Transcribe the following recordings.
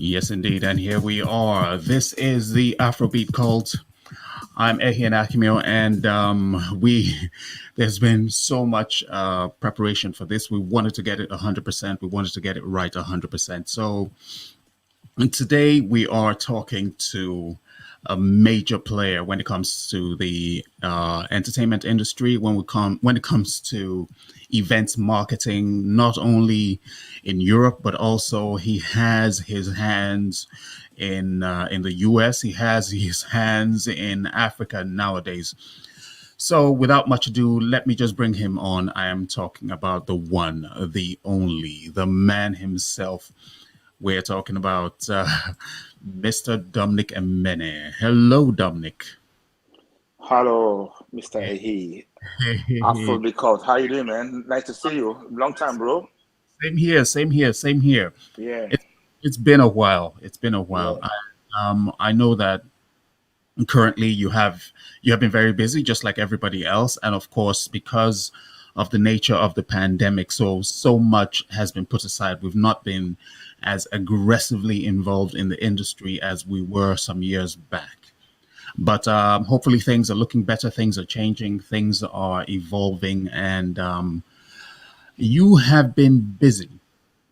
Yes, indeed. And here we are. This is the Afrobeat Cult. I'm Ehian Akimio, and there's been so much preparation for this. We wanted to get it 100%. We wanted to get it right 100%. So and today we are talking to a major player when it comes to the entertainment industry. When it comes to events marketing, not only in Europe but also he has his hands in the U.S. He has his hands in Africa nowadays. So, without much ado, let me just bring him on. I am talking about the one, the only, the man himself. We're talking about Mr. Dominic Emene. Hello, Dominic. Hello, Mr. Ehi. Afro Record. How you doing, man? Nice to see you. Long time, bro. Same here, same here, same here. Yeah, It, it's been a while. It's been a while. yeah, I know that currently you have been very busy, just like everybody else, and of course, because of the nature of the pandemic, so much has been put aside. We've not been as aggressively involved in the industry as we were some years back. But hopefully, things are looking better. Things are changing. Things are evolving, and you have been busy.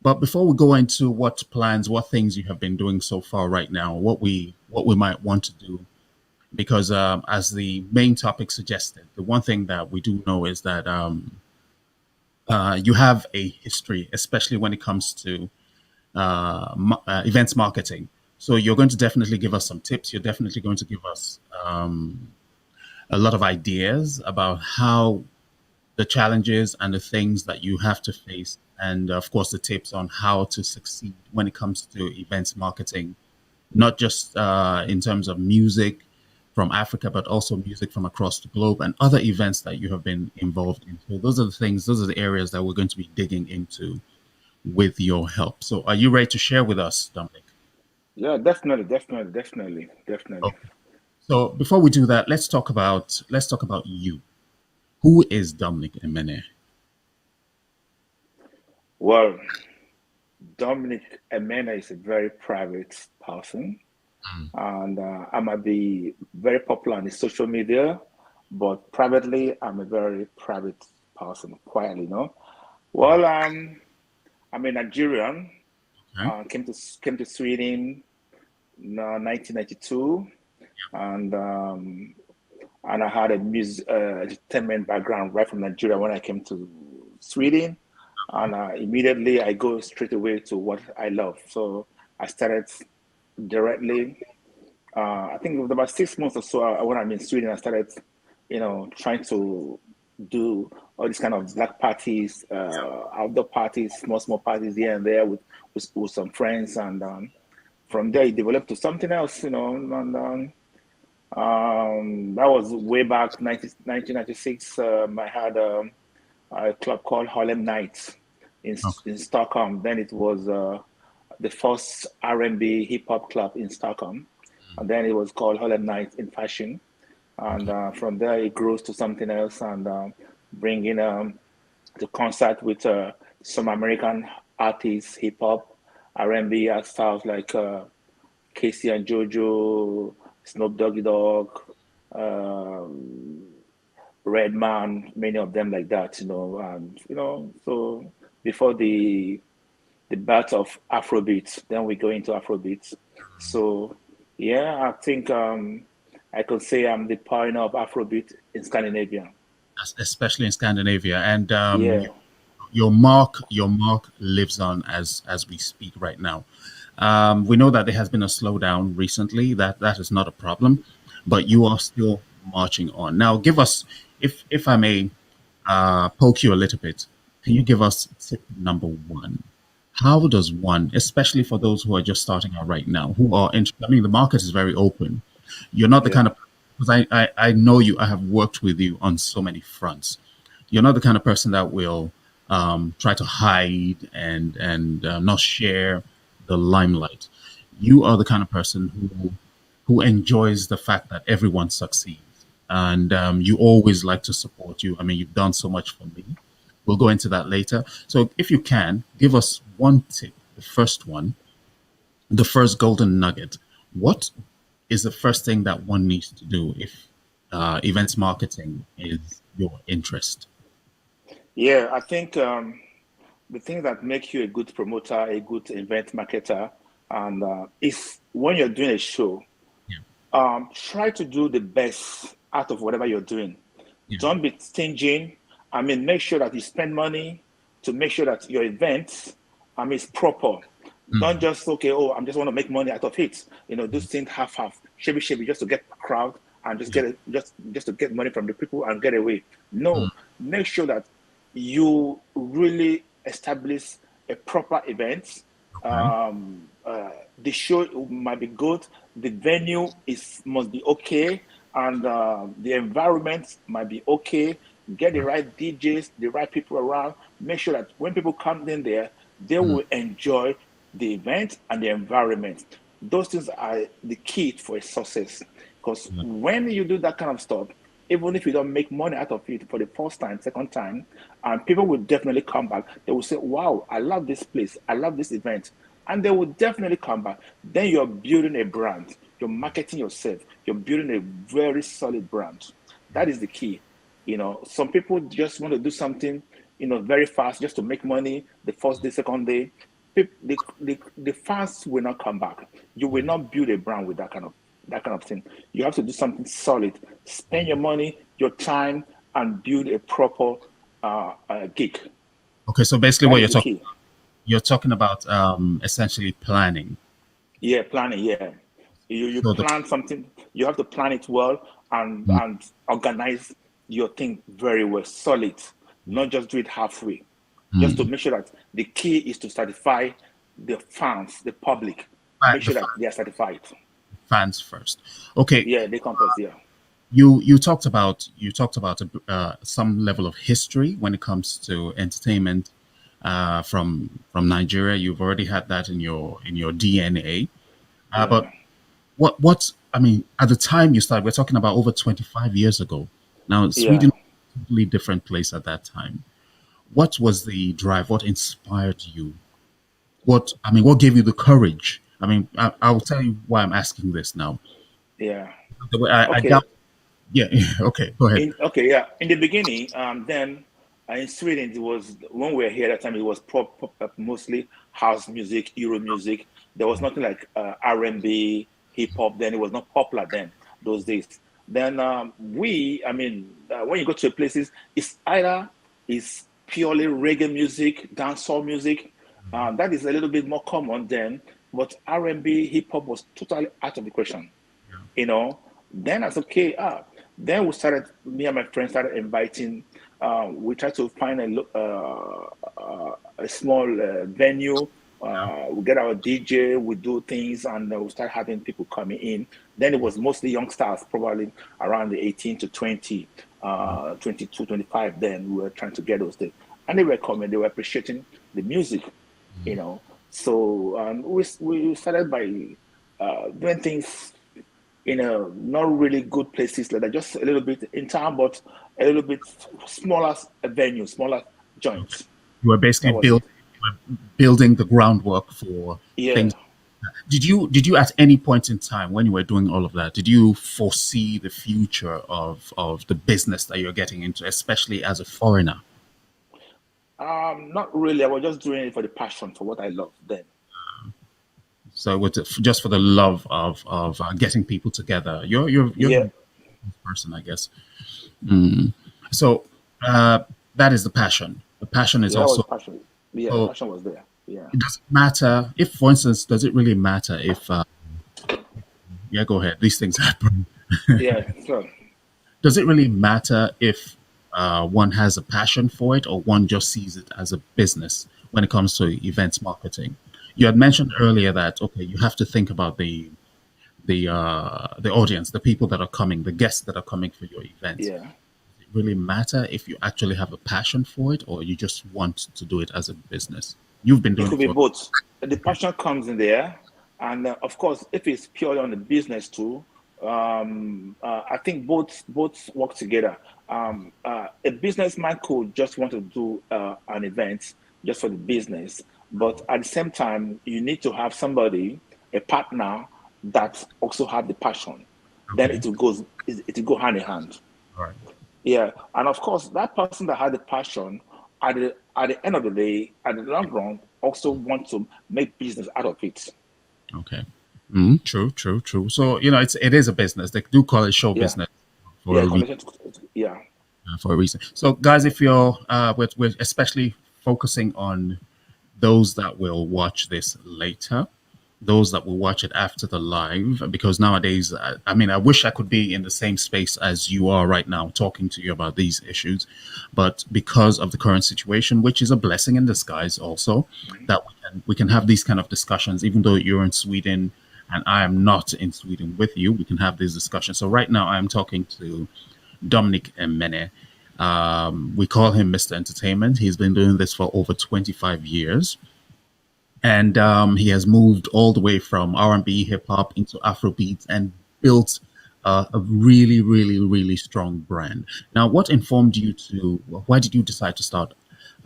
But before we go into what plans, what things you have been doing so far right now, what we might want to do, because as the main topic suggested, the one thing that we do know is that you have a history, especially when it comes to events marketing. So you're going to definitely give us some tips. You're definitely going to give us a lot of ideas about how the challenges and the things that you have to face, and of course, the tips on how to succeed when it comes to events marketing, not just in terms of music from Africa, but also music from across the globe and other events that you have been involved in. So those are the things, those are the areas that we're going to be digging into with your help. So are you ready to share with us, Dominic? yeah. Definitely. Okay. So before we do that, let's talk about you. Who is Dominic Emene? Well, Dominic Emena is a very private person, and I might be very popular on the social media, but privately, I'm a very private person, quietly, no. Well, I'm a Nigerian. Okay. Came to Sweden, 1992, and and I had a music entertainment background right from Nigeria when I came to Sweden, and immediately I go straight away to what I love. So I started directly. I think it was about 6 months or so when I'm in Sweden. I started, trying to do all these kind of black parties, outdoor parties, small parties here and there with some friends, and from there it developed to something else, and that was way back 1996. I had a club called Harlem Nights in Stockholm. Then it was the first R&B hip hop club in Stockholm, and then it was called Harlem Nights in Fashion. And from there, it grows to something else, and bringing the concert with some American artists, hip hop, R&B styles like Casey and JoJo, Snoop Doggy Dogg, um, Redman, many of them like that, and so before the birth of Afrobeats, then we go into Afrobeats. So yeah, I think I could say I'm the pioneer of Afrobeat in Scandinavia. Especially in Scandinavia, and Yeah, your mark lives on as we speak right now. We know that there has been a slowdown recently. That is not a problem, but you are still marching on. Now, give us, if I may, poke you a little bit. Can you give us tip number one? How does one, especially for those who are just starting out right now, who are I mean, the market is very open. You're not the kind yeah, of, because I know you. I have worked with you on so many fronts. You're not the kind of person that will try to hide and not share the limelight. You are the kind of person who enjoys the fact that everyone succeeds, and you always like to support you. I mean, you've done so much for me. We'll go into that later. So, if you can give us one tip, the first one, the first golden nugget. What is the first thing that one needs to do if events marketing is your interest? Yeah, I think the thing that makes you a good promoter, a good event marketer, and is when you're doing a show, Yeah, try to do the best out of whatever you're doing. yeah, Don't be stingy. I mean, make sure that you spend money to make sure that your event, is proper. Don't mm, just okay. Oh, I'm just want to make money out of it. Do things half, shabby, just to get a crowd and just yeah, get it, just to get money from the people and get away. No, mm, make sure that you really establish a proper event. okay, The show might be good, the venue is must be okay, and the environment might be okay. Get the right DJs, the right people around. Make sure that when people come in there, they mm, will enjoy the event and the environment. Those things are the key for a success. Because yeah, when you do that kind of stuff, even if you don't make money out of it for the first time, second time, and people will definitely come back. They will say, "Wow, I love this place. I love this event," and they will definitely come back. Then you're building a brand. You're marketing yourself. You're building a very solid brand. That is the key. Some people just want to do something, very fast just to make money the first day, second day. The fans will not come back. You will not build a brand with that kind of thing. You have to do something solid. Spend your money, your time, and build a proper gig. okay. So basically, That what is the key. you're talking about essentially planning. Yeah, planning. Yeah, you So the plan something. You have to plan it well and mm, and organize your thing very well, solid. Not just do it halfway. Just to mm, make sure that the key is to satisfy the fans, the public. Make the sure that they are satisfied. fans first. Okay, Yeah, they come first. Yeah, you talked about some level of history when it comes to entertainment from Nigeria. You've already had that in your DNA. But yeah, what I mean at the time you started, we're talking about over 25 years ago. Now yeah. Sweden, totally different place at that time. What was the drive? What inspired you? What gave you the courage? I'll tell you why I'm asking this now. Yeah. The way I Okay. doubt. Yeah. Okay. Go ahead. Yeah. In the beginning, then in Sweden, it was when we were here at that time. It was mostly house music, Euro music. There was nothing like R&B, hip hop. Then it was not popular then those days. Then when you go to places, it's purely reggae music, dancehall music. That is a little bit more common then. But R&B, hip hop was totally out of the question. you know. Then I said, okay, then me and my friends started inviting. We tried to find a small venue. We get our DJ, we do things, and we start having people coming in. Then it was mostly youngsters, probably around the 18 to 20, 22, 25. Then we were trying to get those things. And they were coming, they were appreciating the music, you know. So we started by doing things in a not really good places like that, just a little bit in town, but a little bit smaller venue, smaller joints. You were basically That was it. building the groundwork for Yeah. things. Did you at any point in time when you were doing all of that, did you foresee the future of the business that you're getting into, especially as a foreigner? Not really. I was just doing it for the passion for what I love then. So was it just for the love of getting people together? You're Yeah. the person, I guess. Mm. So that is the passion. The passion is Yeah, that was also. passion. Yeah, the So passion was there. Yeah. it doesn't matter if, for instance, does it really matter if? Yeah, go ahead. These things happen. Yeah. So Does it really matter if one has a passion for it or one just sees it as a business when it comes to events marketing? You had mentioned earlier that okay, you have to think about the audience, the people that are coming, the guests that are coming for your event. yeah. Does it really matter if you actually have a passion for it or you just want to do it as a business? You've been It doing could it be for. both. The passion comes in there, and of course, if it's purely on the business too, I think both work together. A businessman could just want to do an event just for the business, but at the same time, you need to have somebody a partner that also have the passion, then Okay. it will go hand in hand. All right. Yeah, and of course, that person that had the passion at the end of the day, at the long run, also want to make business out of it. Okay. True, true, true. So it is a business. They do call it show Yeah, business for yeah, a reason. connection. Yeah, So, guys, if you're we're especially focusing on those that will watch this later, those that will watch it after the live, because nowadays, I mean, I wish I could be in the same space as you are right now, talking to you about these issues, but because of the current situation, which is a blessing in disguise, also mhm. that we can have these kind of discussions, even though you're in Sweden and I am not in Sweden with you, we can have these discussions. So right now, I'm talking to Dominic Emene. We call him Mr. Entertainment. He's been doing this for over 25 years. And he has moved all the way from R&B, hip hop into Afrobeats and built a really, really, really strong brand. Now, what informed you to, why did you decide to start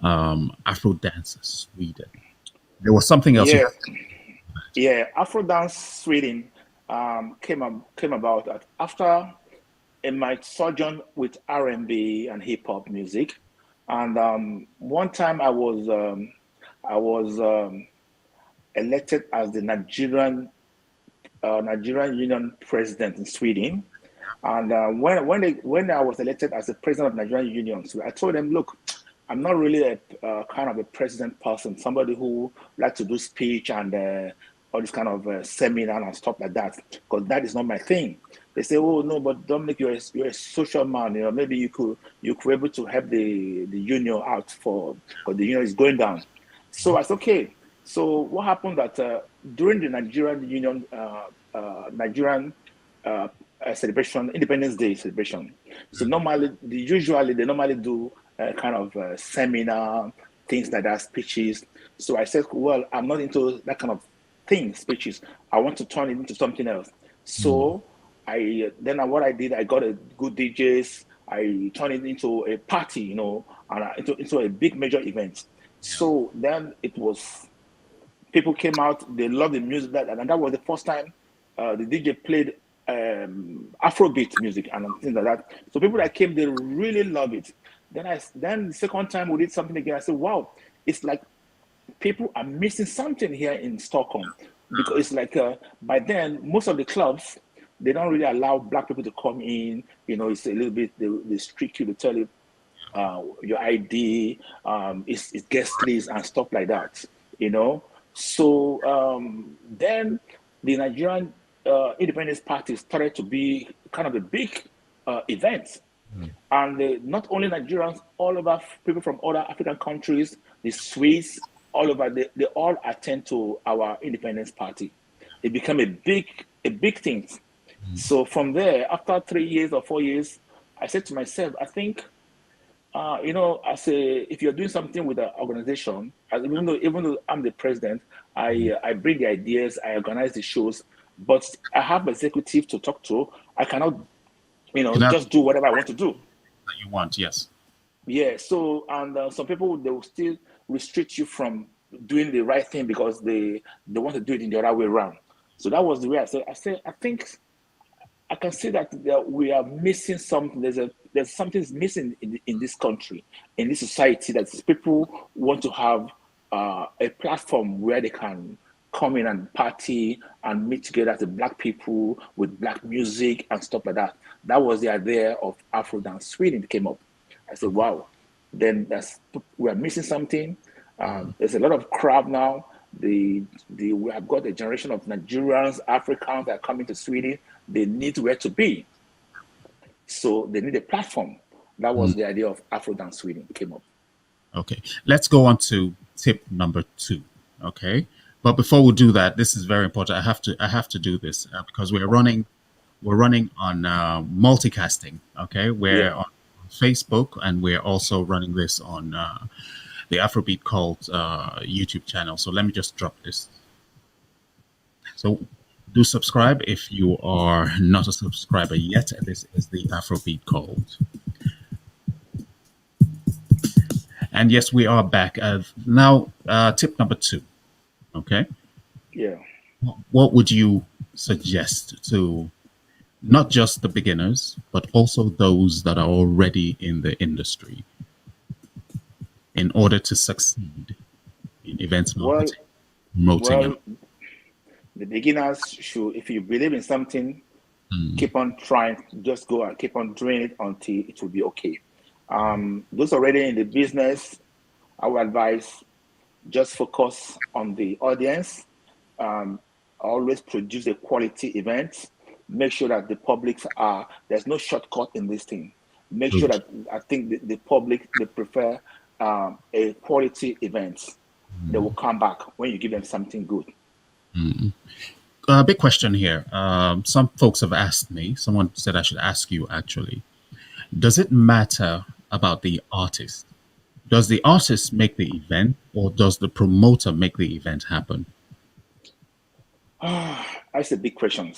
Afro Dance Sweden? There was something else you Yeah, had. yeah. Afro dance Sweden came about after my sojourn with R&B and hip hop music, and one time I was elected as the Nigerian Union president in Sweden. And when I was elected as the president of Nigerian Union, so I told them, look, I'm not really a kind of a president person, somebody who likes to do speech and all this kind of seminar and stuff like that, because that is not my thing. They say, oh no, but Dominic, you're a social man. Maybe you could be able to help the union out for because the union is going down. So I said, okay. So what happened that during the Nigerian Union Nigerian uh, celebration, Independence Day celebration. So usually they normally do kind of seminar, things like that, speeches. So I said, well, I'm not into that kind of thing, speeches. I want to turn it into something else. So what I did, I got a good DJs. I turned it into a party, and into a big major event. So then it was people came out, they loved the music, and that was the first time the DJ played Afrobeat music and things like that. So people that came, they really love it. Then the second time we did something again, I said, wow, it's like people are missing something here in Stockholm because it's like by then most of the clubs they don't really allow black people to come in. It's a little bit they strict you to tell you your ID, it's guest list and stuff like that. You know, so then the Nigerian Independence Party started to be kind of a big event, and not only Nigerians, all over people from other African countries, the Swiss, all over, they all attend to our Independence Party. It became a big thing. So from there, after 3 years or 4 years, I said to myself, I think if you're doing something with an organization, even though I'm the president, I bring the ideas, I organize the shows, but I have executive to talk to. I cannot, Can I just do whatever I want to do. that you want? Yes. Yeah. So and some people they will still restrict you from doing the right thing because they want to do it in the other way around. So that was the way I said. I think I can see that we are missing something. There's something's missing in this country, in this society. That people want to have a platform where they can come in and party and meet together as a black people with black music and stuff like that. That was the idea of Afro Dance Sweden came up. I said, wow, then we are missing something. There's a lot of crowd now. We have got a generation of Nigerians, Africans that are coming to Sweden. They need where to be, so they need a platform. That was the idea of Afro Dance Sweden came up. Okay. Let's go on to tip number two. Okay. But before we do that, this is very important. I have to do this because we're running on multicasting. Okay. We're Yeah, on Facebook and we're also running this on the Afrobeat Cult YouTube channel. So let me just drop this. So do subscribe if you are not a subscriber yet. This is the Afrobeat Cult. And yes, we are back. Now, tip number two. Okay. yeah, what would you suggest to not just the beginners, but also those that are already in the industry in order to succeed in events Well, marketing, promoting, and well, the beginners should, if you believe in something, mm, keep on trying. Just go and keep on doing it until it will be okay. Those already in the business, I would advise just focus on the audience. Um, Always produce a quality event. Make sure that the publics are, there's no shortcut in this thing. Make sure good. that, I think the public, they prefer a quality event. They will come back when you give them something good. Big question here. Some folks have asked me, someone said I should ask you actually, does it matter about the artist? Does the artist make the event or does the promoter make the event happen? That's a big question.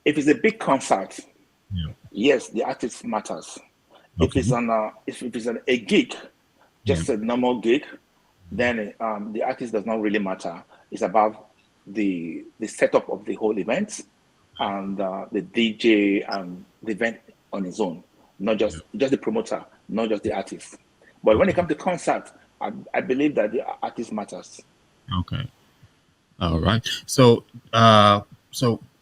If it's a big concert, Yeah. yes, the artist matters. If it's Okay. on if it's a gig, Yeah. just a normal gig, then the artist does not really matter. It's about the setup of the whole event and the DJ and the event on its own, not Yeah. just the promoter, not just the artist. But when it Okay. comes to concert, I believe that the artist matters. Okay. All right. So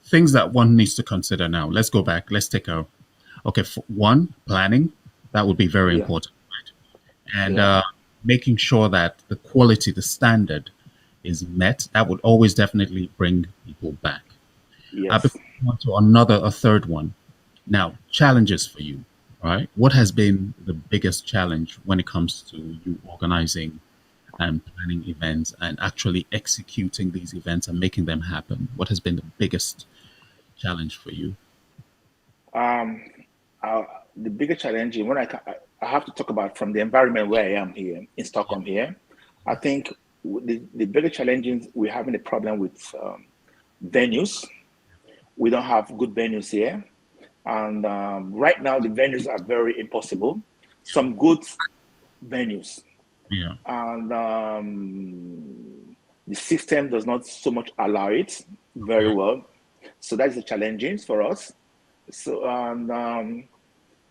things that one needs to consider now. Let's go back. Let's take a okay. One, planning. That would be very Yeah, important, right? And yeah, making sure that the quality, the standard, is met. That would always definitely bring people back. yes. Before we move on to another, a third one. Now, challenges for you, right? What has been the biggest challenge when it comes to you organizing and planning events and actually executing these events and making them happen? What has been the biggest challenge for you? Um, uh, the bigger challenge when I have to talk about from the environment where I am here in Stockholm here. I think the bigger challenges we're having a problem with venues. We don't have good venues here, and right now the venues are very impossible. Some good venues, Yeah. and the system does not so much allow it very Okay. well. So that's the challenges for us. So and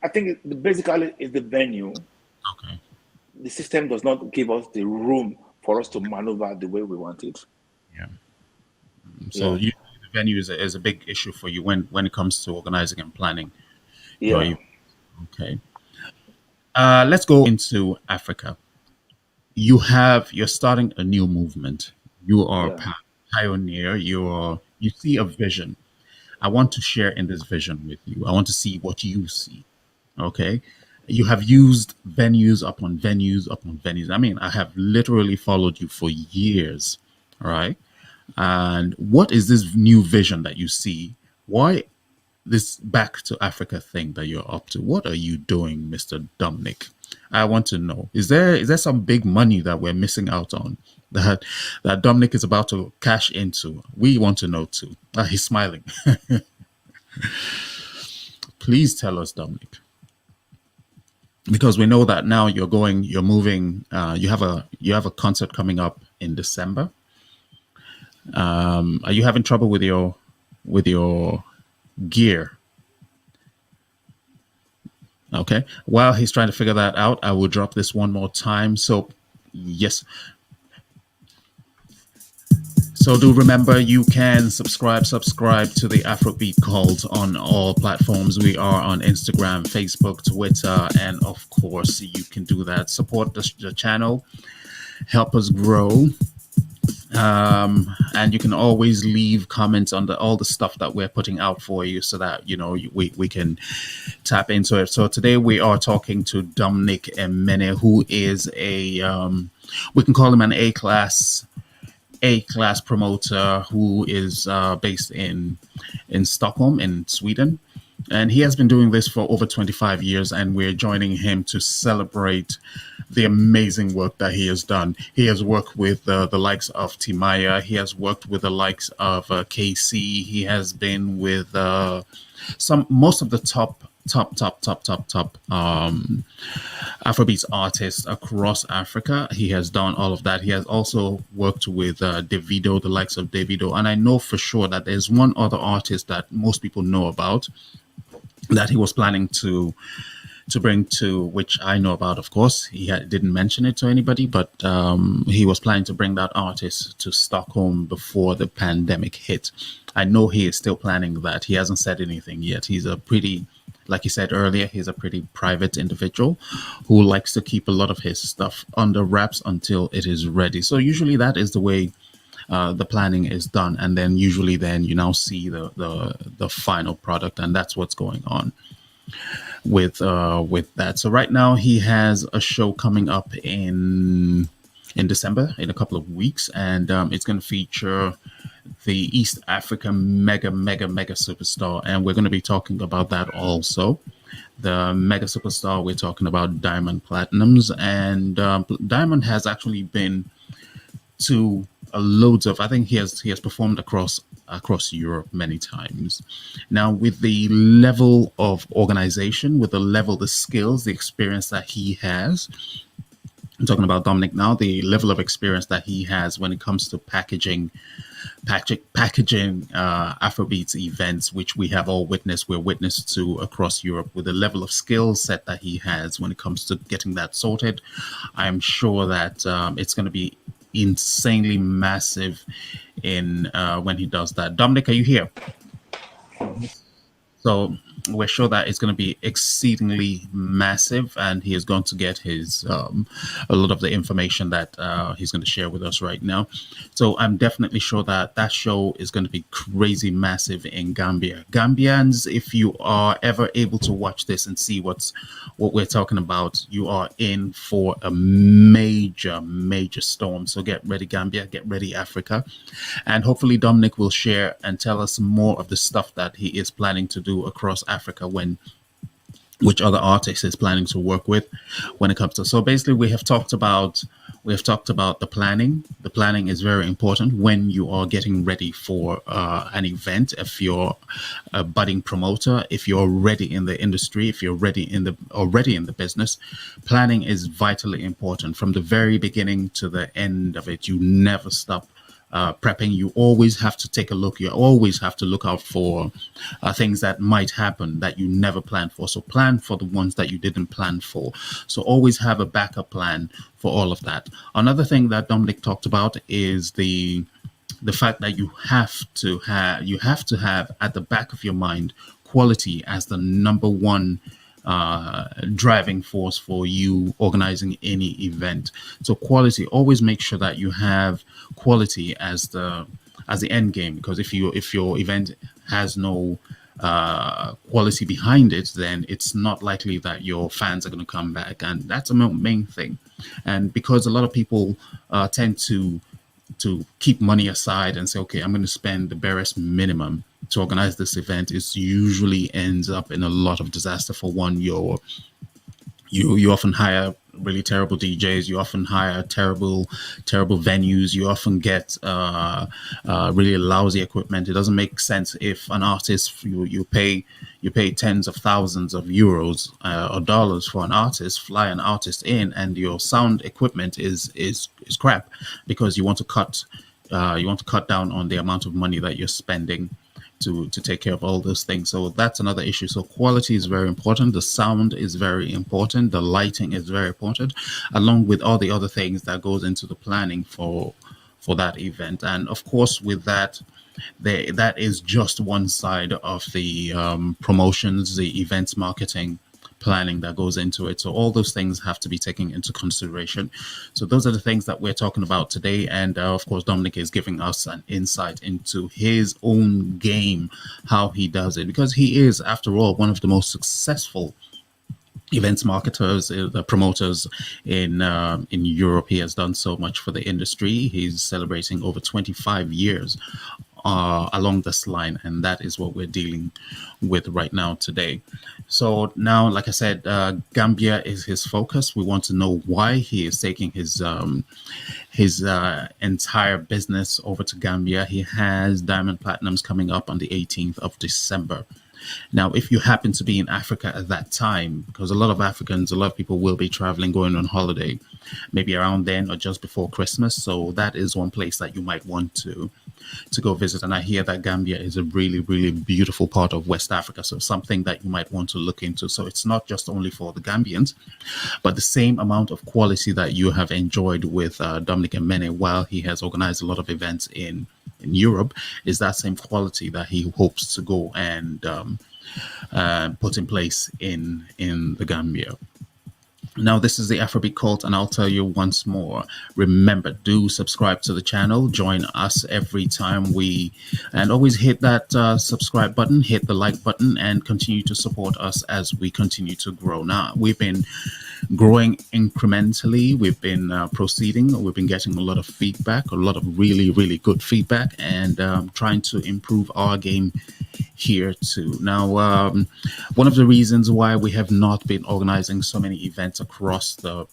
I think basically is the venue. Okay. The system does not give us the room for us to maneuver the way we want it. Yeah. So Yeah, you, the venue is a big issue for you when it comes to organizing and planning your yeah, event. Okay. Let's go into Africa. You're starting a new movement. You are a yeah. pioneer. You see a vision. I want to share in this vision with you. I want to see what you see. Okay. You have used venues upon venues upon venues. I mean, I have literally followed you for years. All right. And what is this new vision that you see? Why this back to Africa thing that you're up to? What are you doing, Mr. Dominic? I want to know. Is there some big money that we're missing out on that Dominic is about to cash into? We want to know too. He's smiling. Please tell us, Dominic, because we know that now you're moving. You have a concert coming up in December. Are you having trouble with your gear? Okay. While he's trying to figure that out, I will drop this one more time. So, yes. So do remember you can subscribe to the Afrobeat Cult on all platforms. We are on Instagram, Facebook, Twitter, and of course you can do that. Support the channel, help us grow. And you can always leave comments on all the stuff that we're putting out for you so that we can tap into it. So today we are talking to Dominic Emene, who is we can call him an A class promoter who is based in Stockholm in Sweden. And he has been doing this for over 25 years, and we're joining him to celebrate the amazing work that he has done. He has worked with the likes of Timaya. He has worked with the likes of KC. He has been with most of the top top Afrobeats artists across Africa. He has done all of that. He has also worked with Davido, the likes of Davido, and I know for sure that there's one other artist that most people know about that he was planning to bring to, which I know about, of course. Didn't mention it to anybody, but he was planning to bring that artist to Stockholm before the pandemic hit. I know he is still planning that. He hasn't said anything yet. He's a pretty, like you said earlier, he's a pretty private individual who likes to keep a lot of his stuff under wraps until it is ready. So usually that is the way the planning is done, and then usually then you now see the final product, and that's what's going on with that. So right now he has a show coming up in December in a couple of weeks, and it's going to feature the East African mega superstar, and we're going to be talking about that also. The mega superstar, we're talking about Diamond Platinums, and Diamond has actually been to loads of. I think he has performed across Europe many times. Now, with the level of organization, with the skills, the experience that he has. I'm talking about Dominic now. The level of experience that he has when it comes to packaging Afrobeats events, which we have all witnessed, we're witness to across Europe, with the level of skill set that he has when it comes to getting that sorted. I'm sure that it's going to be insanely massive in when he does that. Dominic, are you here? So we're sure that it's going to be exceedingly massive, and he is going to get his a lot of the information that he's going to share with us right now. So I'm definitely sure that that show is going to be crazy massive in Gambia. Gambians, if you are ever able to watch this and see what we're talking about, you are in for a major storm. So get ready, Gambia. Get ready, Africa. And hopefully Dominic will share and tell us more of the stuff that he is planning to do across Africa, which other artists is planning to work with when it comes to. So basically we have talked about the planning. The planning is very important when you are getting ready for an event. If you're a budding promoter, if you're already in the industry, if you're already in the business, planning is vitally important from the very beginning to the end of it. You never stop prepping. You always have to take a look. You always have to look out for things that might happen that you never planned for. So plan for the ones that you didn't plan for. So always have a backup plan for all of that. Another thing that Dominic talked about is the fact that you have to have at the back of your mind quality as the number one driving force for you organizing any event. So quality, always make sure that you have quality as the end game, because if your event has no quality behind it, then it's not likely that your fans are going to come back, and that's a main thing. And because a lot of people tend to keep money aside and say, okay, I'm going to spend the barest minimum to organize this event, it usually ends up in a lot of disaster. For one, you often hire really terrible DJs. You often hire terrible venues. You often get really lousy equipment. It doesn't make sense if an artist you pay tens of thousands of euros or dollars for an artist, fly an artist in, and your sound equipment is crap because you want to cut down on the amount of money that you're spending to take care of all those things. So that's another issue. So quality is very important. The sound is very important. The lighting is very important, along with all the other things that goes into the planning for that event. And of course, with that, that is just one side of the promotions, the events marketing planning that goes into it. So all those things have to be taken into consideration. So those are the things that we're talking about today. And of course, Dominic is giving us an insight into his own game, how he does it, because he is, after all, one of the most successful events marketers, the promoters in Europe. He has done so much for the industry. He's celebrating over 25 years along this line, and that is what we're dealing with right now today. So now, like I said, Gambia is his focus. We want to know why he is taking his entire business over to Gambia. He has Diamond Platinums coming up on the 18th of December. Now, if you happen to be in Africa at that time, because a lot of Africans, a lot of people will be traveling, going on holiday, maybe around then or just before Christmas. So that is one place that you might want to go visit. And I hear that Gambia is a really, really beautiful part of West Africa. So something that you might want to look into. So it's not just only for the Gambians, but the same amount of quality that you have enjoyed with Dominic Emene while he has organized a lot of events in Europe is that same quality that he hopes to go and put in place in the Gambia. Now, this is the Afrobeat Cult, and I'll tell you once more. Remember, do subscribe to the channel. Join us every time and always hit that subscribe button, hit the like button, and continue to support us as we continue to grow. Now, we've been growing incrementally. We've been proceeding. We've been getting a lot of feedback, a lot of really, really good feedback, and trying to improve our game here too. Now, one of the reasons why we have not been organizing so many events across the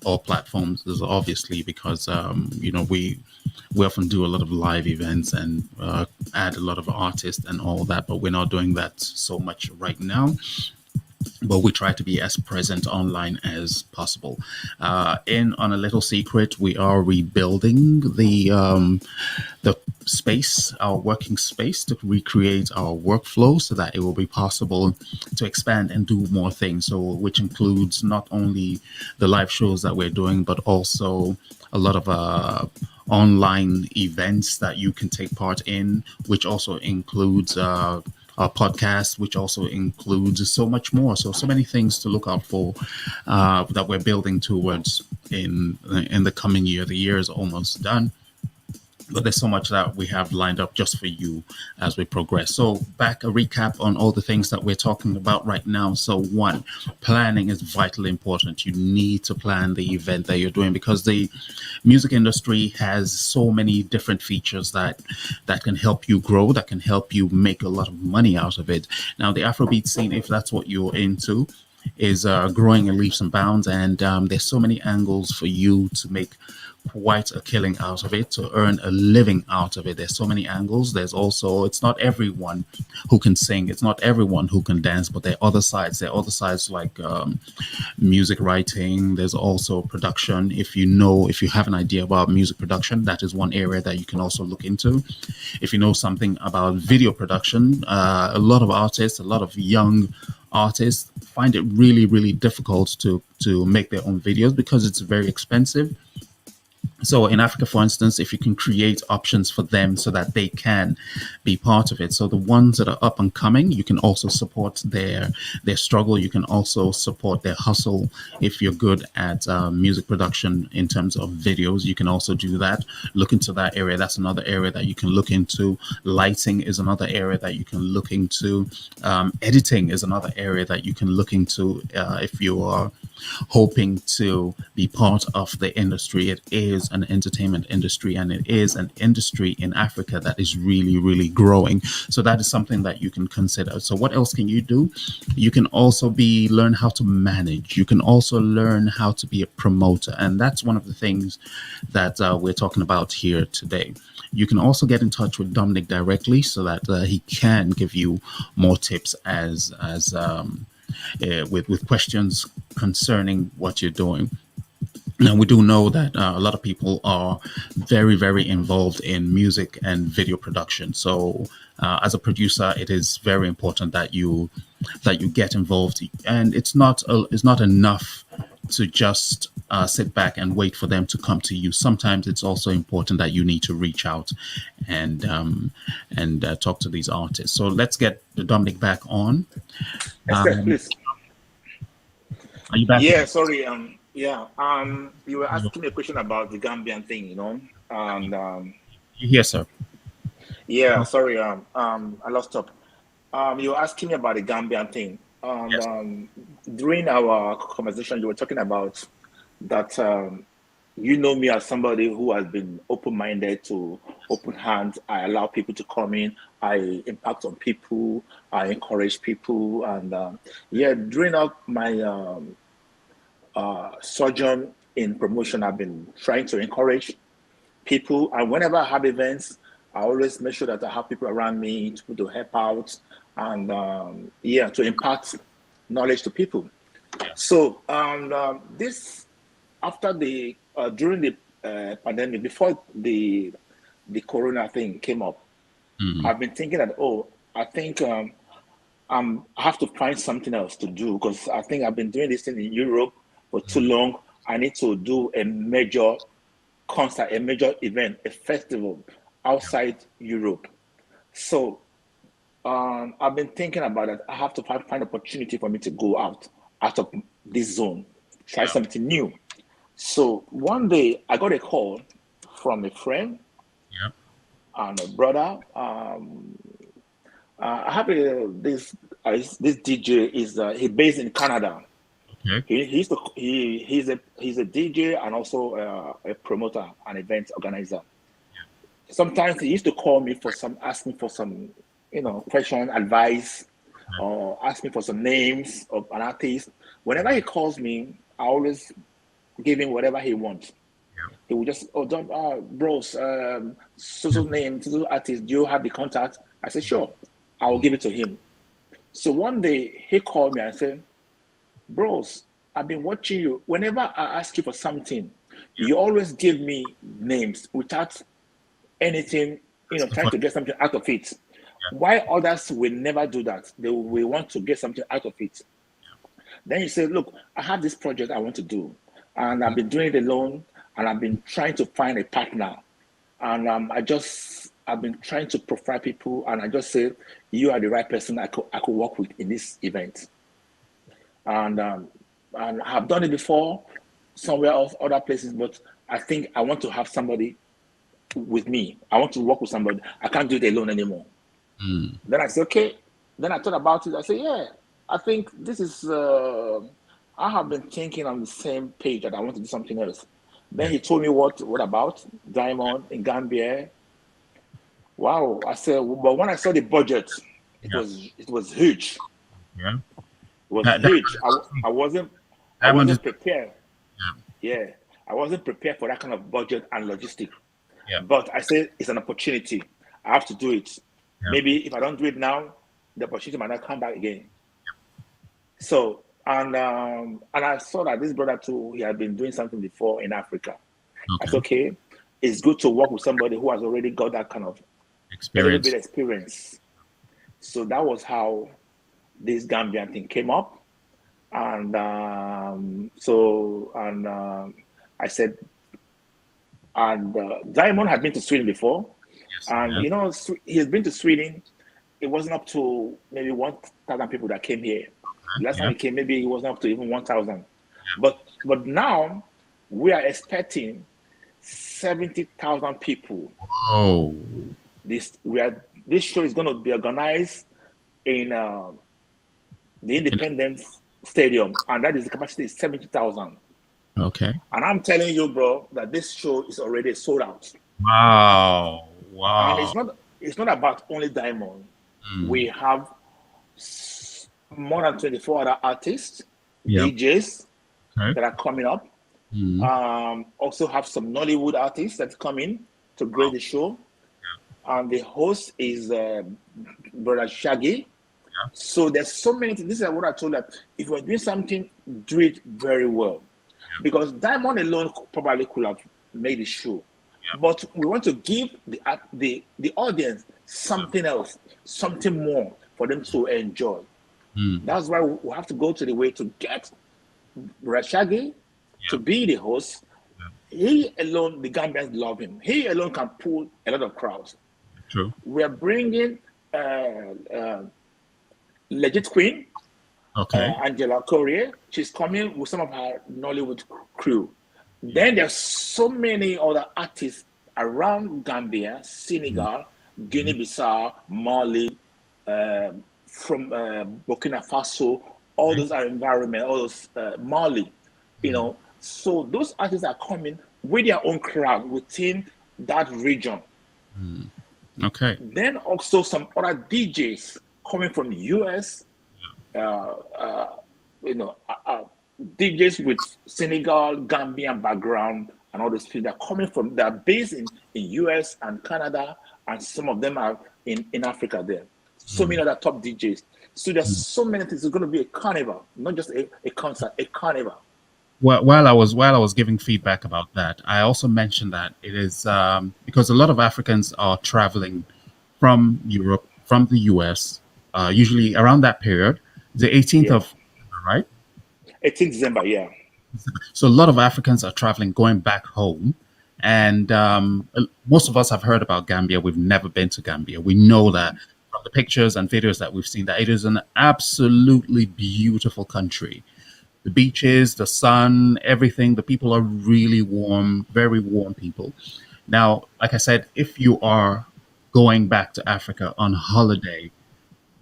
all platforms is obviously because we often do a lot of live events and add a lot of artists and all that, but we're not doing that so much right now. But we try to be as present online as possible. On a little secret, we are rebuilding the space, our working space, to recreate our workflow so that it will be possible to expand and do more things. So, which includes not only the live shows that we're doing, but also a lot of online events that you can take part in, which also includes our podcast, which also includes so much more. So many things to look out for that we're building towards in the coming year. The year is almost done, but there's so much that we have lined up just for you as we progress. So back a recap on all the things that we're talking about right now. So one, planning is vitally important. You need to plan the event that you're doing because the music industry has so many different features that can help you grow, that can help you make a lot of money out of it. Now, the Afrobeat scene, if that's what you're into, is growing in leaps and bounds, and there's so many angles for you to make quite a killing out of it, to earn a living out of it. There's so many angles. There's also, it's not everyone who can sing, it's not everyone who can dance, but there are other sides. There are other sides like music writing. There's also production. If you have an idea about music production, that is one area that you can also look into. If you know something about video production, a lot of artists, a lot of young artists find it really, really difficult to make their own videos because it's very expensive. So in Africa, for instance, if you can create options for them so that they can be part of it. So the ones that are up and coming, you can also support their struggle. You can also support their hustle. If you're good at music production in terms of videos, you can also do that. Look into that area. That's another area that you can look into. Lighting is another area that you can look into. Editing is another area that you can look into if you are hoping to be part of the industry. It is an entertainment industry, and it is an industry in Africa that is really, really growing. So that is something that you can consider. So what else can you do? You can also learn how to manage. You can also learn how to be a promoter. And that's one of the things that we're talking about here today. You can also get in touch with Dominic directly so that he can give you more tips with questions concerning what you're doing. Now, we do know that a lot of people are very, very involved in music and video production. So as a producer, it is very important that you get involved. And it's not enough to just sit back and wait for them to come to you. Sometimes it's also important that you need to reach out and talk to these artists. So let's get Dominic back on. Please. Are you back? Yeah, sorry. You were asking me a question about the Gambian thing, and Yes, sir. yeah, sorry. I lost up. You were asking me about the Gambian thing, and Yes. During our conversation, you were talking about that. You know me as somebody who has been open-minded to open hands. I allow people to come in. I impact on people. I encourage people, and during my sojourn in promotion, I've been trying to encourage people. And whenever I have events, I always make sure that I have people around me to help out. and yeah, to impart knowledge to people. Yeah. So this after the during the pandemic, before the corona thing came up, Mm. I've been thinking that, oh, I think I have to find something else to do, because I think I've been doing this thing in Europe for too long. I need to do a major concert, a major event, a festival outside Europe. So I've been thinking about it. I have to find opportunity for me to go out of this zone, try Yeah. something new. So one day I got a call from a friend Yeah. and a brother. I have this DJ is he based in Canada. Okay. He's a DJ and also a promoter and event organizer. Sometimes he used to call me for some, ask me for some, question, advice, or ask me for some names of an artist. Whenever he calls me, I always give him whatever he wants. Yeah. He would just, oh, don't, bros, so name, so artist, do you have the contact? I said, sure, I will give it to him. So one day he called me and said, bros, I've been watching you. Whenever I ask you for something, Yeah. you always give me names without anything, That's the trying fun. to get something out of it. Yeah. Why others will never do that? They will want to get something out of it. Then you say, look, I have this project I want to do, and I've been doing it alone, and I've been trying to find a partner. And I've been trying to profile people, and I just say, you are the right person I could work with in this event. And I have done it before somewhere else, other places, but I think I want to have somebody with me. I want to work with somebody. I can't do it alone anymore. Mm. Then I said, okay. Then I thought about it. I said, yeah, I think this is, I have been thinking on the same page that I want to do something else. Then Yeah. he told me what about Diamond in Gambia. Wow. I said, but when I saw the budget, it Yeah. was it was huge. Yeah. It was That huge. I Diamond is. wasn't prepared. Yeah. Yeah, I wasn't prepared for that kind of budget and logistic. Yeah. But I said it's an opportunity. I have to do it. Yeah. Maybe if I don't do it now, the opportunity might not come back again. So and I saw that this brother too, he had been doing something before in Africa. I said, Okay. okay, it's good to work with somebody who has already got that kind of a little bit Experience. experience. So that was how this Gambian thing came up. And I said, and Diamond had been to Sweden before, Yes. and Yeah. he has been to Sweden. It wasn't up to maybe 1,000 people that came here. Last time Yeah. he came, maybe it wasn't up to even 1,000. But now we are expecting 70,000 people. Oh. This show is going to be organized in the Independence Stadium, and that is the capacity is 70,000. Okay. And I'm telling you, bro, that this show is already sold out. Wow. And Wow. it's not about only Diamond. Mm. We have more than 24 other artists, Yeah. DJs Okay. that are coming up. Mm. Also have some Nollywood artists that come in to grade the show. And the host is Brother Shaggy. Yeah. So there's so many things. This is what I told them. If you're doing something, do it very well. Because Diamond alone probably could have made the show. Yeah. But we want to give the audience something else, something more for them to enjoy. Mm. That's why we have to go to the way to get Rashagi to Yeah. be the host. He alone, the Gambians love him. He alone can pull a lot of crowds. True. We are bringing Legit Queen, Okay. Angela Correa. She's coming with some of her Nollywood crew. Then there's so many other artists around Gambia, Senegal, Guinea-Bissau, Mali, from Burkina Faso, all those are environment, all those Mali, So those artists are coming with their own crowd within that region. Okay. Then also some other DJs coming from the US, DJs with Senegal, Gambian background, and all those people that are coming from, they're based in US and Canada, and some of them are in Africa there. so many other top DJs. So there's so many things. It's going to be a carnival, not just a concert, a carnival. While I was giving feedback about that, I also mentioned that it is because a lot of Africans are traveling from Europe, from the US, usually around that period, the 18th Yeah. of, right? 18th December, yeah. So a lot of Africans are traveling, going back home. And most of us have heard about Gambia. We've never been to Gambia. We know that from the pictures and videos that we've seen that it is an absolutely beautiful country. The beaches, the sun, everything. The people are really warm, very warm people. Now, like I said, if you are going back to Africa on holiday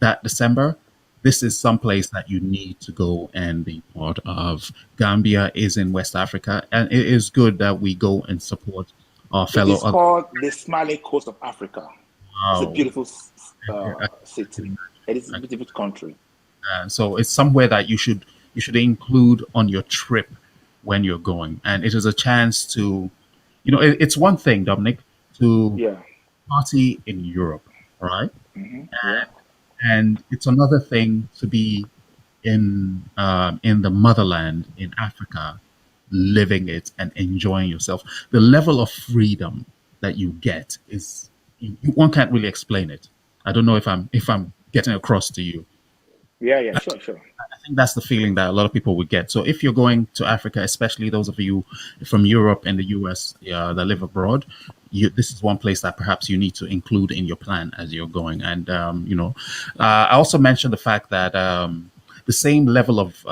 that December, this is some place that you need to go and be part of. Gambia is in West Africa, and it is good that we go and support our It fellow. is called the Smiling Coast of Africa. It's a Wow. beautiful city. It is a beautiful country. So it's somewhere that you should include on your trip when you're going, and it is a chance to, it's one thing, Dominic, to Yeah. party in Europe, right? Yeah. And it's another thing to be in the motherland in Africa, living it and enjoying yourself. The level of freedom that you get is one can't really explain it. I don't know if I'm getting across to you. Yeah. Yeah. Sure. Sure. I think that's the feeling that a lot of people would get. So if you're going to Africa, especially those of you from Europe and the US that live abroad, this is one place that perhaps you need to include in your plan as you're going. And I also mentioned the fact that the same level of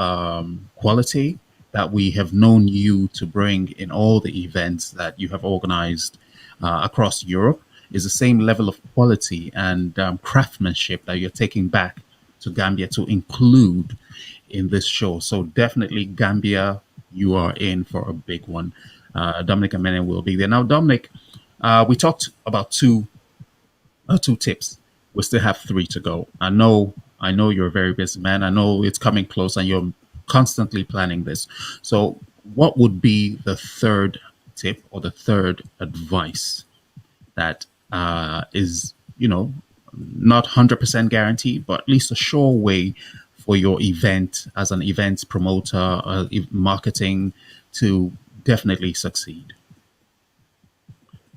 quality that we have known you to bring in all the events that you have organized across Europe is the same level of quality and craftsmanship that you're taking back to Gambia to include in this show. So definitely Gambia, you are in for a big one. Dominic Emene will be there. Now, Dominic, we talked about two tips. We still have three to go. I know you're a very busy man. I know it's coming close and you're constantly planning this. So what would be the third tip or the third advice that is, not 100% guaranteed, but at least a sure way for your event as an event promoter, marketing to definitely succeed?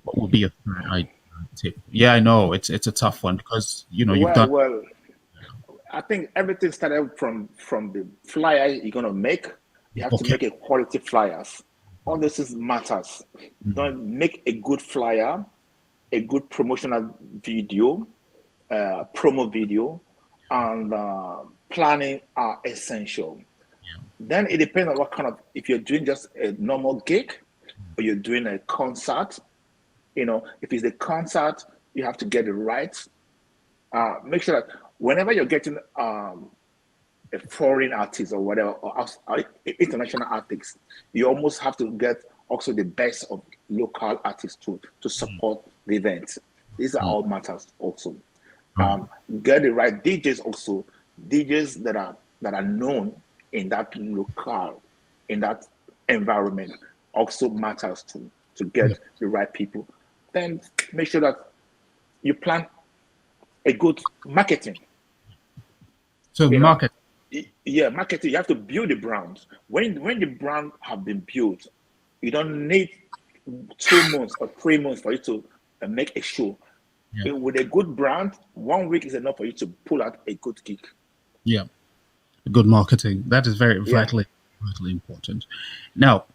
What would be a third tip? Yeah, I know it's a tough one because you've Well, done. well, I think everything started from the flyer you're gonna make. You have to Okay. make a quality flyers. All this is matters. Don't make a good flyer, a good promotional video, promo video, and planning are essential. Then it depends on what kind of, if you're doing just a normal gig or you're doing a concert. If it's a concert, you have to get it right. Make sure that whenever you're getting a foreign artist or whatever, or international artists, you almost have to get also the best of local artists to support the event. These are all matters also. Mm. Get the right DJs also, DJs that are known in that locale, in that environment also matters to Yeah. get the right people. Then make sure that you plan a good marketing. So You know, market. yeah, marketing. You have to build the brand. When the brand have been built, you don't need 2 months or 3 months for you to make a show. Yeah. With a good brand, 1 week is enough for you to pull out a good gig. Yeah. Good marketing. That is very Yeah, vitally important. Now,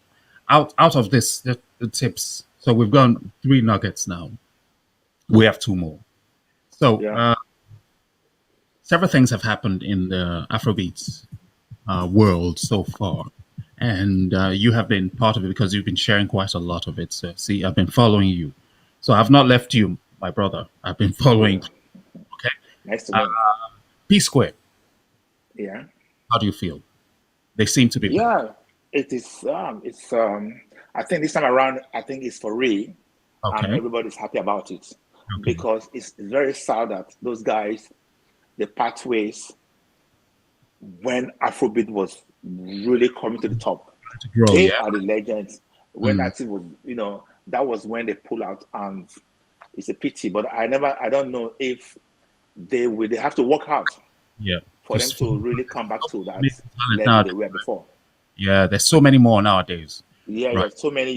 out of this, the tips. So we've gone three nuggets now. We have two more. So yeah. several things have happened in the Afrobeats world so far, and you have been part of it because you've been sharing quite a lot of it. So see, I've been following you. So I've not left you, my brother. I've been following. Yeah. Okay. Nice to know. P Square. Yeah. How do you feel? They seem to be back. Yeah. It is. I think this time around, I think it's for real, and Okay. everybody's happy about it Okay. because it's very sad that those guys, the pathways when Afrobeat was really coming to the top. To grow. They Yeah. are the legends. When Mm. that thing was, that was when they pull out, and it's a pity. But I don't know if they have to work hard Yeah. for them There's to really come back to that amazing talent level they nowadays. were before. Yeah, there's so many more nowadays. Yeah, Right. yeah. So many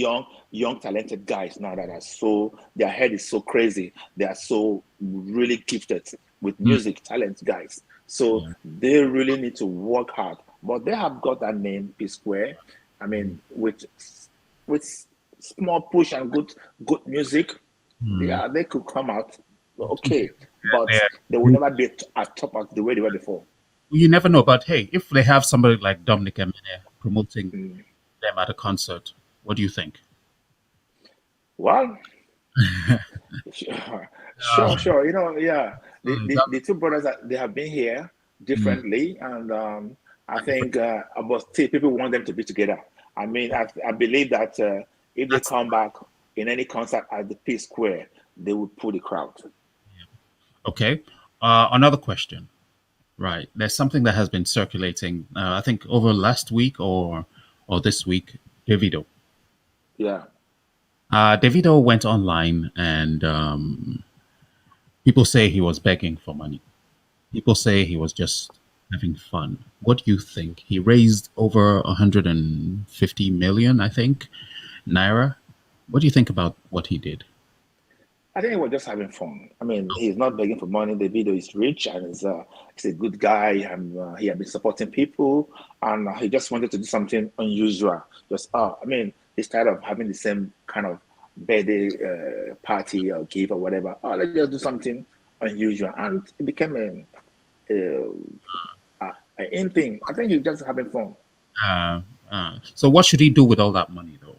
young talented guys now that are so their head is so crazy. They are so really gifted with Mm, music talent guys. So yeah. they really need to work hard. But they have got that name P Square. I Mm, mean, with small push and good music, mm. they could come out okay. But Yeah. they will never be at top of the way they were before. You never know, but hey, if they have somebody like Dominic Emene promoting Mm. them at a concert, what do you think? Well, sure, Uh, sure. Yeah, that, the two brothers they have been here mm, differently, and I think but still people want them to be together. I mean, I believe that if they that's come back in any concert at the P Square, they will pull the crowd. okay. Another question. Right. There's something that has been circulating, I think over last week or this week, Davido. Yeah, Davido went online and people say he was begging for money. People say he was just having fun. What do you think? He raised over 150 million, I think, naira. What do you think about what he did? I think we're just having fun. I mean, he's not begging for money. The video is rich and he's a good guy, and he has been supporting people, and he just wanted to do something unusual. Just, I mean, he's tired of having the same kind of birthday party or gift or whatever. Oh, let's just do something unusual, and it became a in thing. I think he's just having fun. Uh, so what should he do with all that money, though?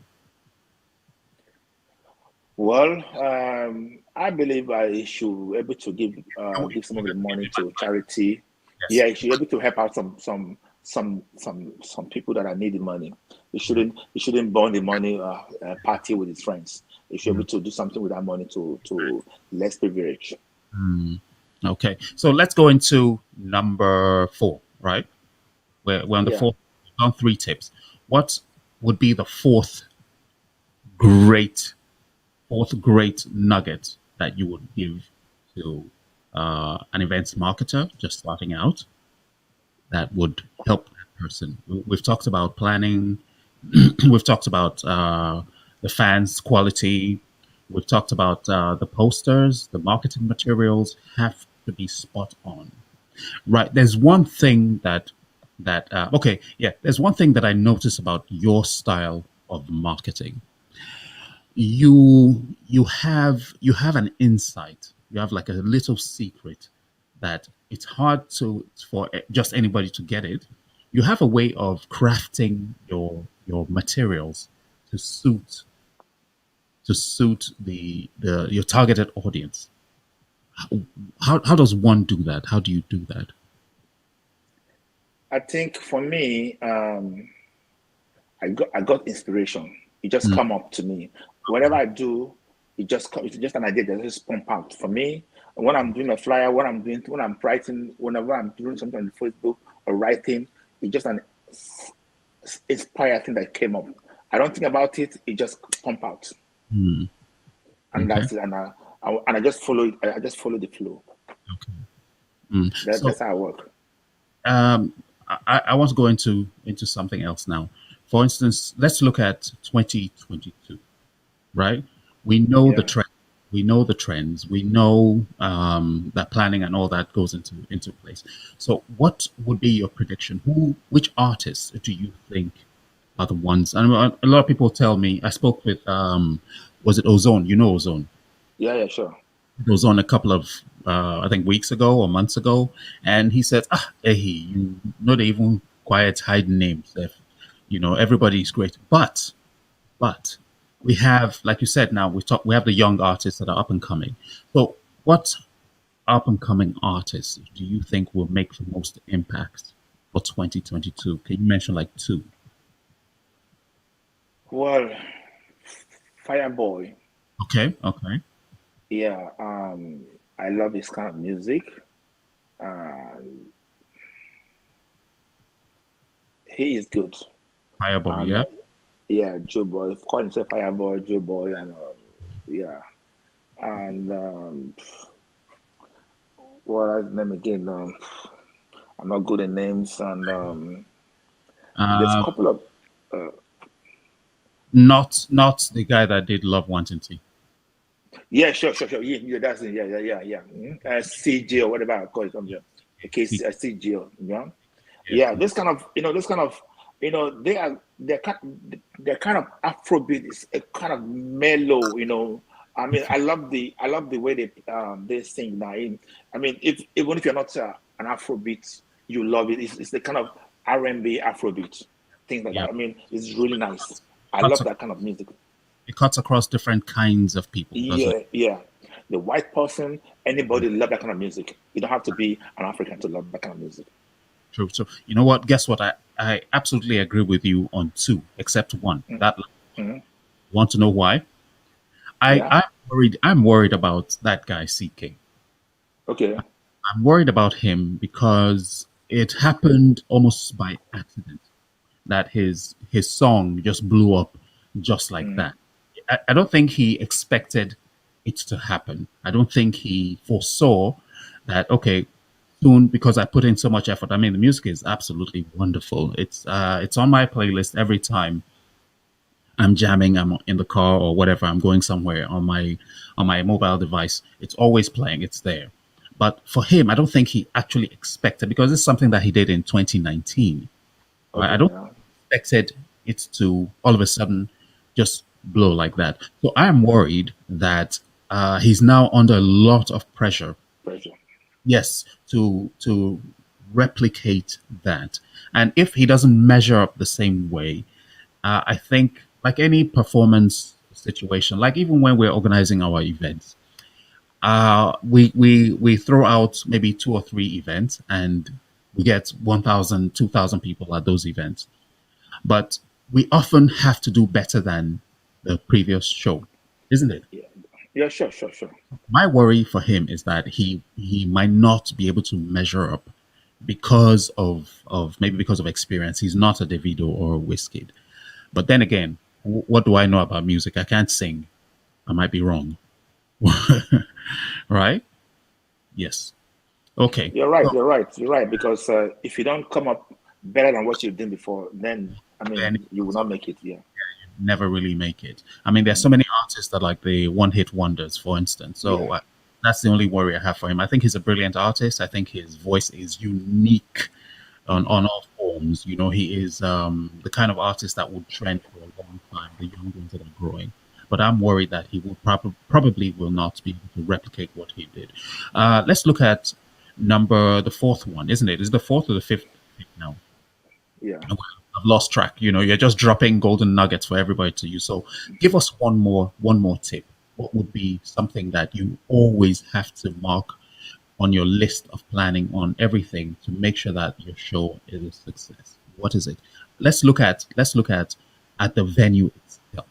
Well, I believe I should be able to give some of the money to charity. Yes. Yeah, he should be able to help out some people that are needing money. He shouldn't burn the money party with his friends. He should be able to do something with that money to less privileged. Mm, okay. So let's go into number 4, right? We're on the Yeah. fourth, on 3 tips. What would be the great, fourth great nugget that you would give to an events marketer just starting out that would help that person? We've talked about planning. We've talked about the fans' quality. We've talked about the posters, the marketing materials have to be spot on. Right. There's one thing okay, yeah, there's one thing that I notice about your style of marketing. You have an insight. You have like a little secret that it's hard for just anybody to get it. You have a way of crafting your materials to suit the your targeted audience. How does one do that? How do you do that? I think for me, I got inspiration. It just Mm, come up to me. Whatever I do, it's just an idea that just pump out for me. When I'm doing a flyer, when I'm writing, whenever I'm doing something on Facebook or writing, it's just an inspired thing that came up. I don't think about it. It just pump out, mm, and okay. that's it. And I just follow it. I just follow the flow. Mm. That's So how I work. um, I want to go into something else now. For instance, let's look at 2022. Right? We know the Yeah. trend. We know the trends. We know that planning and all that goes into place. So, what would be your prediction? Which artists do you think are the ones? And a lot of people tell me. I spoke with was it Ozone? You know Ozone. Yeah. Yeah. Sure. It was on a couple of I think weeks ago or months ago, and he said, hey, you not even quiet hiding names. Everybody's great, but we have, like you said, now we have the young artists that are up and coming. So, what up and coming artists do you think will make the most impact for 2022? Can you mention like two? Well, Fireboy. Okay, okay. Yeah. I love this kind of music. Uh, he is good. Fireball, And yeah. yeah, Joe Boy, call himself Fireboy, Joe Boy, and yeah, and What is his name again? I'm not good at names, and there's a Uh, couple of uh, not the guy that did Love Wanting Tea. yeah, sure. Yeah, that's it. Yeah. CJ or whatever I call it. Okay, Tea. CJ. Yeah, Yes. yeah. This kind of, they're kind of Afrobeat. It's a kind of mellow. I mean, I love the way they sing now. I mean, if even if you're not an Afrobeat, you love it. It's the kind of R&B Afrobeat things like Yeah. that. I mean, it's really nice. I Cuts love ac- that kind of music. it cuts across different kinds of people, doesn't it? Yeah. The white person, anybody love that kind of music. You don't have to be an African to love that kind of music. True. So you know what? Guess what? I absolutely agree with you on two, except one. That Mhm. want to know why? Yeah. I'm worried about that guy CK. Okay. I'm worried about him because it happened almost by accident that his song just blew up just like Mm. that. I don't think he expected it to happen. I don't think he foresaw that, okay, soon, because I put in so much effort. I mean, the music is absolutely wonderful. It's on my playlist every time I'm jamming, I'm in the car or whatever, I'm going somewhere on my mobile device. It's always playing, it's there. But for him, I don't think he actually expected, because it's something that he did in 2019. Right? I Okay. don't Yeah. expected it to all of a sudden just blow like that. So I am worried that he's now under a lot of pressure. Pressure. Yes, to replicate that, and if he doesn't measure up the same way, I think, like any performance situation, like even when we're organizing our events, we throw out maybe two or three events, and we get 1,000, 2,000 people at those events. But we often have to do better than the previous show, isn't it? Yeah. Yeah. Sure. My worry for him is that he might not be able to measure up because of maybe because of experience. He's not a Davido or a Wizkid. But then again, what do I know about music? I can't sing. I might be wrong. Right? Yes. Okay. So You're right. Because if you don't come up better than what you've done before, then I then mean, you will not make it. Yeah. never really make it. I mean, there's so Mm. many artists that like the one hit wonders, for instance. Yeah. So that's the only worry I have for him. I think he's a brilliant artist. I think his voice is unique on all forms. You know, he is the kind of artist that would trend for a long time, the young ones that are growing. But I'm worried that he will probably will not be able to replicate what he did. Let's look at the fourth one, isn't it? Is it the fourth or the fifth now? Yeah. I've lost track. You know, you're just dropping golden nuggets for everybody to use. So give us one more tip. What would be something that you always have to mark on your list of planning on everything to make sure that your show is a success? What is it? Let's look at the venue itself.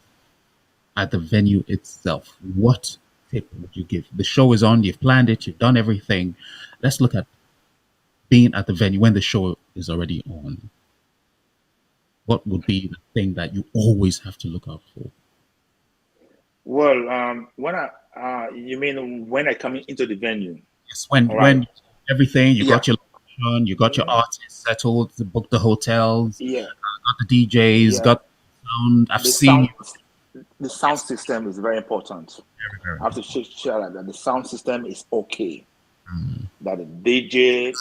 At the venue itself, what tip would you give? The show is on, you've planned it, you've done everything. Let's look at being at the venue when the show is already on. What would be the thing that you always have to look out for? Well, when you mean when I come into the venue? Yes, All right. when everything, you Yeah. got your location, you got your Mhm. artists settled, to book the hotels, Yeah. got the DJs, Yeah. got the sound. I've The seen sound, you. the sound Yes, system is very important. very, very I have to important. check sure that the sound system is okay. That the DJ,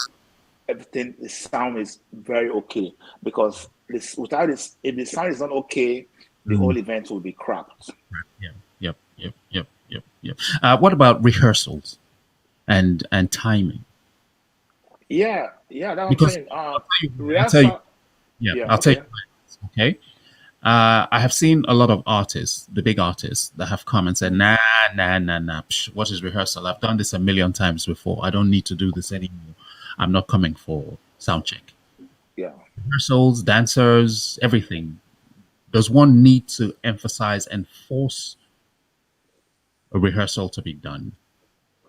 everything, the sound is very okay. Because this without this, if the sound is not okay, the Mm, whole event will be crapped. yeah, yep. What about rehearsals and timing? Yeah, that's what I'm Because saying. I'll tell you, Rehearsal. yeah, Yeah, I'll tell you, okay. okay. I have seen a lot of artists, the big artists, that have come and said, Mm. nah. What is rehearsal? I've done this a million times before. I don't need to do this anymore. I'm not coming for sound check. Yeah. Rehearsals, dancers, everything. Does one need to emphasize and force a rehearsal to be done?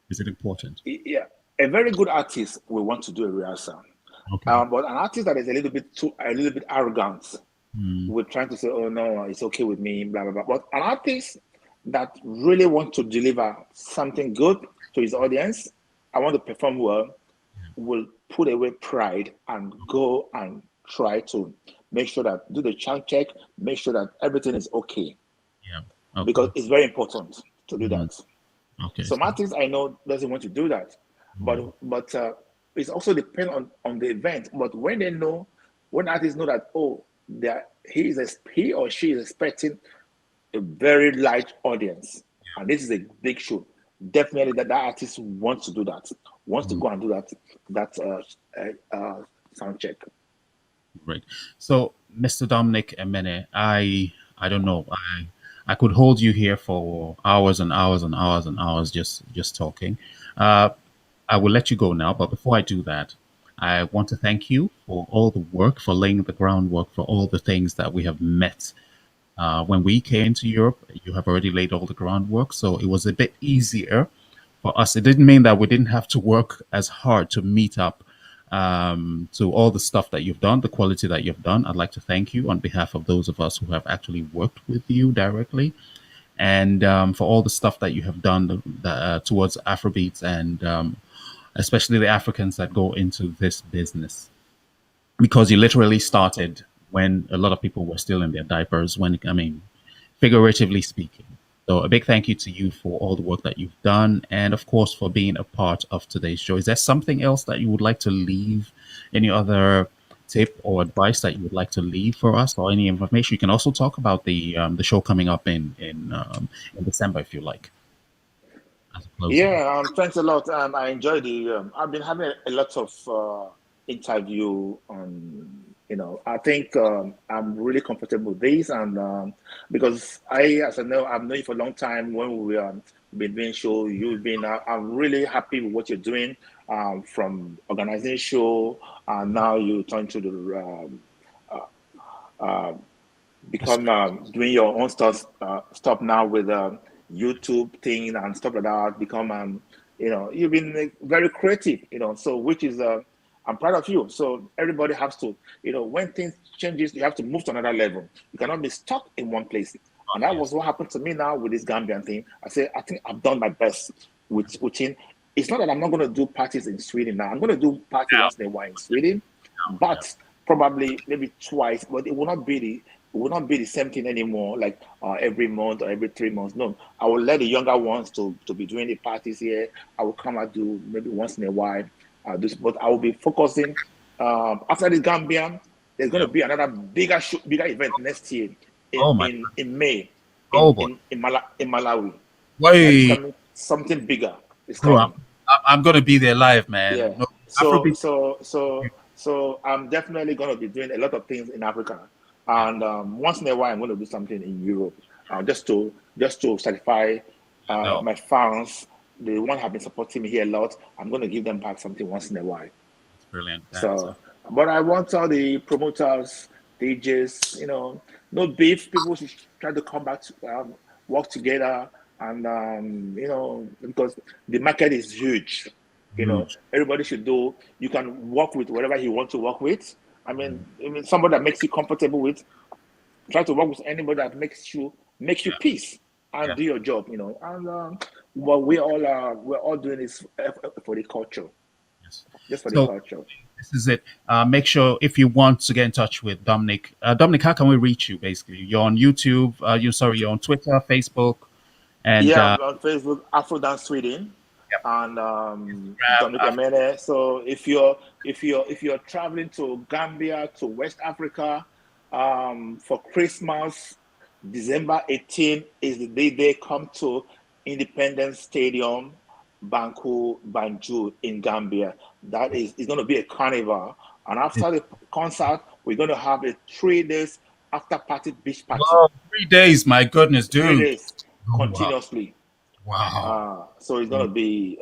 Is it important? Yeah. A very good artist will want to do a rehearsal. Okay. But an artist that is a little bit arrogant, Mm, we're trying to say, oh no, it's okay with me, blah blah blah. But an artist that really wants to deliver something good to his audience, I want to perform well, will put away pride and go and try to make sure that do the chant check, make sure that everything is okay, Yeah. because Okay. it's very important to do Mhm. that. Okay. Some artists I know doesn't want to do that, but it's also depend on the event. But when they know, when artists know that, oh, that he or she is expecting a very large audience, and this is a big show, definitely that artist wants to do that, wants to Mhm. go and do that sound check. Great. So, Mr. Dominic Emene, I don't know. I could hold you here for hours and hours and hours and hours just talking. Uh, I will let you go now, but before I do that, I want to thank you for all the work, for laying the groundwork for all the things that we have met. When we came to Europe, you have already laid all the groundwork, so it was a bit easier for us. It didn't mean that we didn't have to work as hard to meet up to all the stuff that you've done, the quality that you've done. I'd like to thank you on behalf of those of us who have actually worked with you directly, and for all the stuff that you have done towards Afrobeats and especially the Africans that go into this business, because you literally started when a lot of people were still in their diapers. When I mean, figuratively speaking. So a big thank you to you for all the work that you've done, and of course for being a part of today's show. Is there something else that you would like to leave? Any other tip or advice that you would like to leave for us, or any information? You can also talk about the show coming up in December if you like, as a closing. Yeah, thanks a lot. I enjoy the. I've been having a lot of interview on. I think I'm really comfortable with this, and because as I know, I've known you for a long time. When we been doing show, you've been. I'm really happy with what you're doing. From organizing show, and now you turn to the Yes, become doing your own stuff now with YouTube thing and stuff like that. Become you've been very creative, so which is I'm proud of you. So everybody has to, when things changes, you have to move to another level. You cannot be stuck in one place. And that was yes, what happened to me now with this Gambian thing. I think I've done my best within. It's not that I'm not going to do parties in Sweden now. I'm going to do party once in a while in Sweden, yeah, but probably maybe twice. But it will not be the same thing anymore. Like every month or every 3 months. No, I will let the younger ones to be doing the parties here. I will come and do maybe once in a while. But I will be focusing after the Gambian. There's going yeah. to be another bigger event next year Oh my, in May oh boy, in Malawi. That is wait, coming. Something bigger is bro, coming. I'm gonna be there live, man. Yeah. No, So Afrobeat. so so so I'm definitely going to be doing a lot of things in Africa, Yeah, and once in a while I'm going to do something in Europe, just to satisfy no, my fans. The one have been supporting me here a lot. I'm going to give them back something once in a while. it's brilliant. That's So, but I want all the promoters, DJs, no beef. People should try to come back to work together, and because the market is huge. huge. Everybody should do. You can work with whatever you want to work with. I mean, somebody that makes you comfortable with. Try to work with anybody that makes you Yeah, peace and yeah, do your job. And what we're all doing is for the culture, yes. just for the So culture. this is it. Make sure if you want to get in touch with Dominic, Dominic, how can we reach you? Basically, you're on YouTube. You're on Twitter, Facebook, and Yeah, I'm on Facebook, Afro Dance Sweden, yep, and Instagram. Dominic Emene. So if you're traveling to Gambia to West Africa for Christmas, December 18 is the day they come to Independence Stadium, Banjul in Gambia. That is going to be a carnival, and after the concert, we're going to have a 3 days after party beach party. Whoa, 3 days! My goodness, three dude. days Oh wow, continuously. wow. So it's gonna be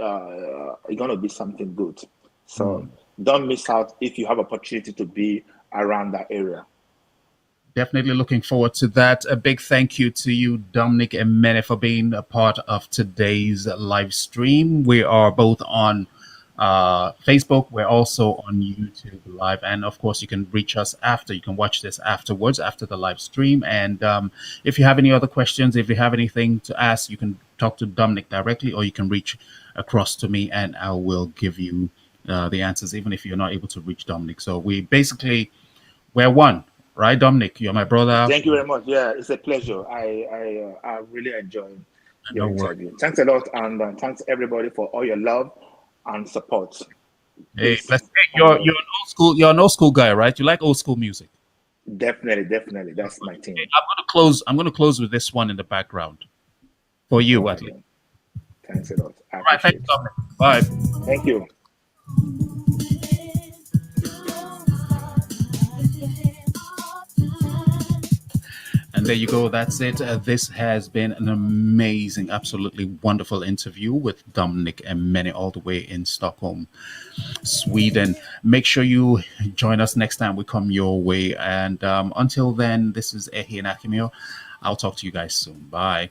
something good. So Mm. don't miss out if you have opportunity to be around that area. Definitely looking forward to that. A big thank you to you, Dominic Emene, for being a part of today's live stream. We are both on Facebook. We're also on YouTube Live, and of course, you can reach us after. You can watch this afterwards after the live stream. And if you have any other questions, if you have anything to ask, you can talk to Dominic directly, or you can reach across to me, and I will give you the answers, even if you're not able to reach Dominic. So we're one, right, Dominic? You're my brother. Thank you very much. Yeah, it's a pleasure. I really enjoyed your No worries. interview. Thanks a lot, and thanks everybody for all your love and support. Hey, Please, you're an old school. You're an old school guy, right? You like old school music. definitely, that's my team. Okay, I'm going to close with this one in the background for you, All at right, least. then. Thanks a lot. I All right, thanks, appreciate Dominic. Bye. it. Thank you. And there you go. That's it. This has been an amazing, absolutely wonderful interview with Dominic Emene, all the way in Stockholm, Sweden. Make sure you join us next time we come your way. And until then, this is Ehi and Akimio. I'll talk to you guys soon. Bye.